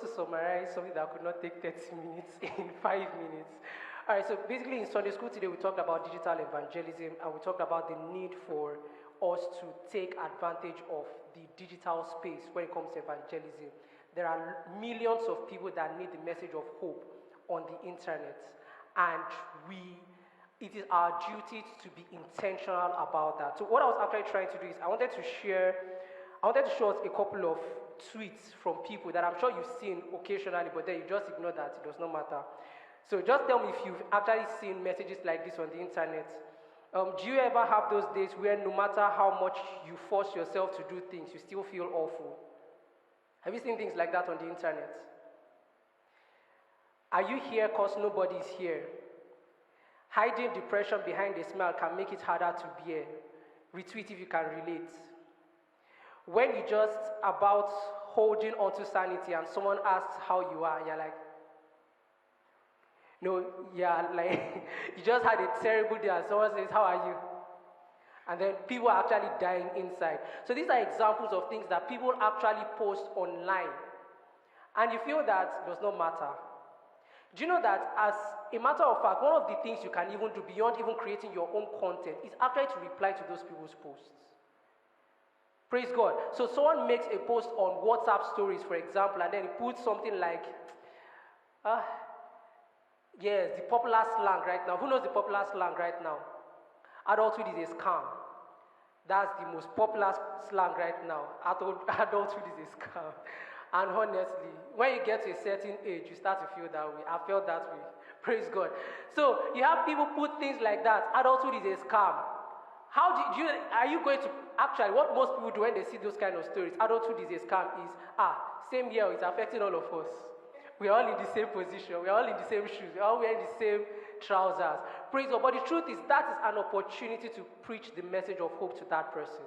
supposed to summarize something that could not take 30 minutes in 5 minutes. All right, so basically in Sunday school today, we talked about digital evangelism, and we talked about the need for us to take advantage of the digital space when it comes to evangelism. There are millions of people that need the message of hope on the internet, and it is our duty to be intentional about that. So what I was actually trying to do is I wanted to show us a couple of tweets from people that I'm sure you've seen occasionally, but then you just ignore that, it does not matter. So just tell me if you've actually seen messages like this on the internet. Do you ever have those days where no matter how much you force yourself to do things, you still feel awful? Have you seen things like that on the internet? Are you here because nobody is here? Hiding depression behind a smile can make it harder to bear. Retweet if you can relate. When you're just about holding onto sanity and someone asks how you are, and you're like, no, yeah, like, you just had a terrible day and someone says, how are you? And then people are actually dying inside. So these are examples of things that people actually post online. And you feel that does not matter. Do you know that as a matter of fact, one of the things you can even do beyond even creating your own content is actually to reply to those people's posts. Praise God. So someone makes a post on WhatsApp stories, for example, and then he puts something like, yes, the popular slang right now. Who knows the popular slang right now? Adulthood is a scam. That's the most popular slang right now. Adulthood is a scam. And honestly, when you get to a certain age, you start to feel that way. I felt that way. Praise God. So you have people put things like that. Adulthood is a scam. Are you going to, actually, what most people do when they see those kind of stories, adulthood is a scam, is, same here, it's affecting all of us. We're all in the same position. We're all in the same shoes. We're all wearing the same trousers. Praise God. But the truth is that is an opportunity to preach the message of hope to that person.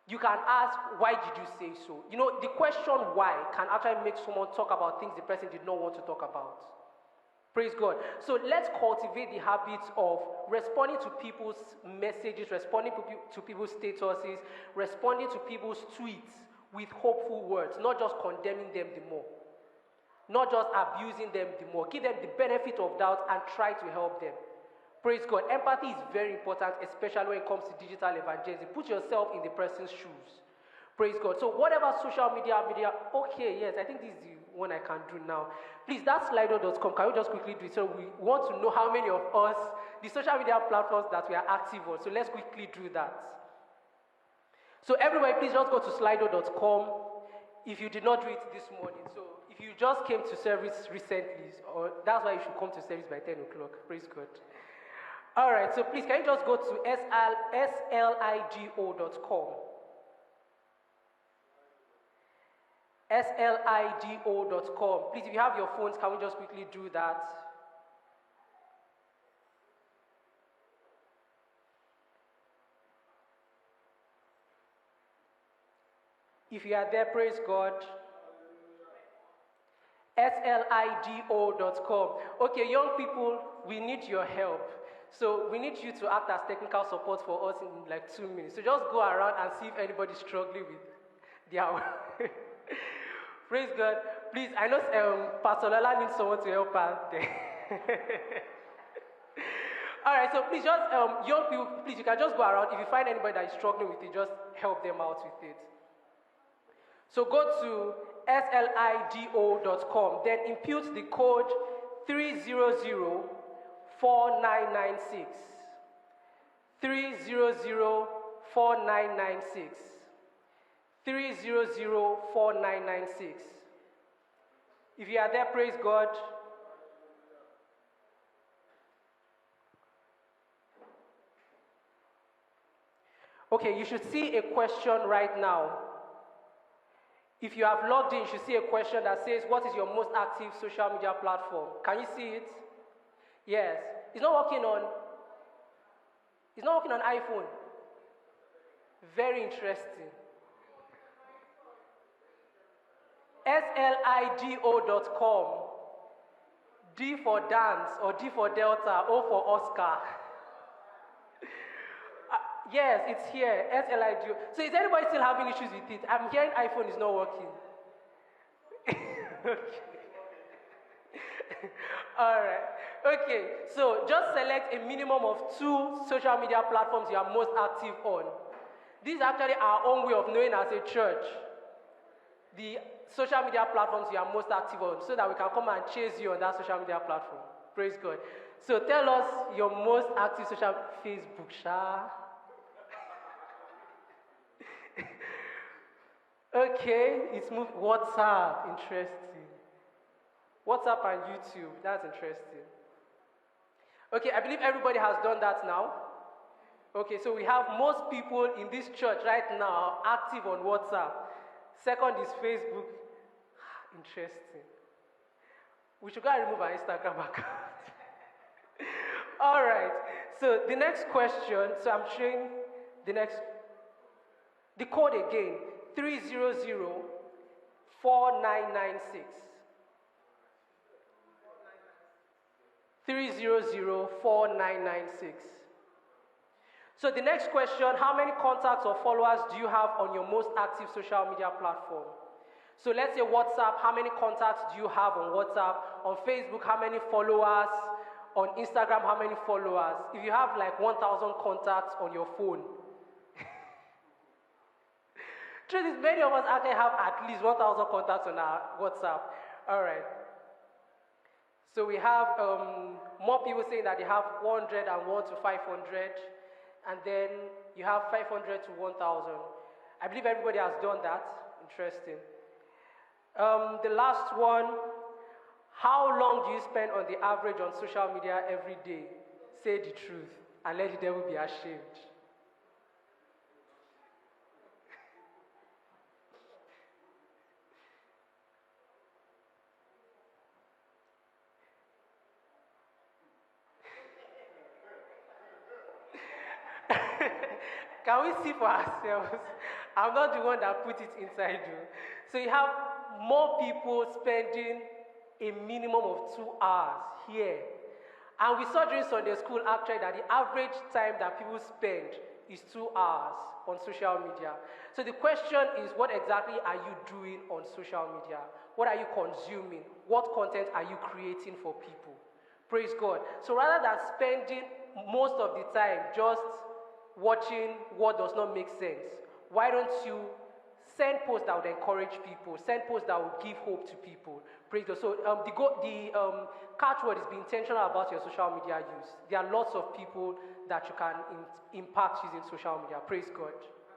You can ask, why did you say so? You know, the question why can actually make someone talk about things the person did not want to talk about. Praise God. So let's cultivate the habits of responding to people's messages, responding to people's statuses, responding to people's tweets with hopeful words, not just condemning them the more. Not just abusing them the more. Give them the benefit of doubt and try to help them. Praise God. Empathy is very important, especially when it comes to digital evangelism. Put yourself in the person's shoes. Praise God. So whatever social media, okay, yes, I think this is the one I can do now. Please, that slido.com, can we just quickly do it? So we want to know how many of us, the social media platforms that we are active on. So let's quickly do that. So everybody, please just go to slido.com if you did not do it this morning. So if you just came to service recently, or that's why you should come to service by 10 o'clock. Praise God. All right, so please, can you just go to sligo.com. sligo.com. Please, if you have your phones, can we just quickly do that? If you are there, praise God. sligo.com. Okay, young people, we need your help. So we need you to act as technical support for us in like 2 minutes. So just go around and see if anybody's struggling with their praise God. Please, I know Pastor Lola needs someone to help her there. All right, so please just, young people, please, you can just go around. If you find anybody that is struggling with it, just help them out with it. So go to sligo.com, then impute the code 3004996. 3004996. 3004996. If you are there, praise God. Okay, you should see a question right now. If you have logged in, you should see a question that says, what is your most active social media platform? Can you see it? Yes. It's not working on iPhone. Very interesting. slido.com. D for dance, or D for Delta, O for Oscar. Yes, it's here. SLIDO. So is anybody still having issues with it? I'm hearing iPhone is not working. All right. Okay. So just select a minimum of 2 social media platforms you are most active on. This is actually our own way of knowing as a church the social media platforms you are most active on, so that we can come and chase you on that social media platform. Praise God. So tell us your most active social Facebook, Sha. Okay, it's moved. WhatsApp, interesting. WhatsApp and YouTube, that's interesting. Okay, I believe everybody has done that now. Okay, so we have most people in this church right now active on WhatsApp. Second is Facebook. Interesting. We should go and remove our Instagram account. All right. So the next question, so I'm showing the code again, 3004996. 3004996. So the next question, how many contacts or followers do you have on your most active social media platform? So let's say WhatsApp, how many contacts do you have on WhatsApp? On Facebook, how many followers? On Instagram, how many followers? If you have like 1,000 contacts on your phone. Truth is, many of us actually have at least 1,000 contacts on our WhatsApp. All right. So we have more people saying that they have 101 to 500. And then you have 500 to 1,000. I believe everybody has done that. Interesting. The last one, how long do you spend on the average on social media every day? Say the truth and let the devil be ashamed. Can we see for ourselves? I'm not the one that put it inside you. So you have more people spending a minimum of 2 hours here. And we saw during Sunday school actually that the average time that people spend is 2 hours on social media. So the question is, what exactly are you doing on social media? What are you consuming? What content are you creating for people? Praise God. So rather than spending most of the time just watching what does not make sense, why don't you send posts that would encourage people, send posts that would give hope to people? Praise God. So the catchword is be intentional about your social media use. There are lots of people that you can impact using social media. Praise God.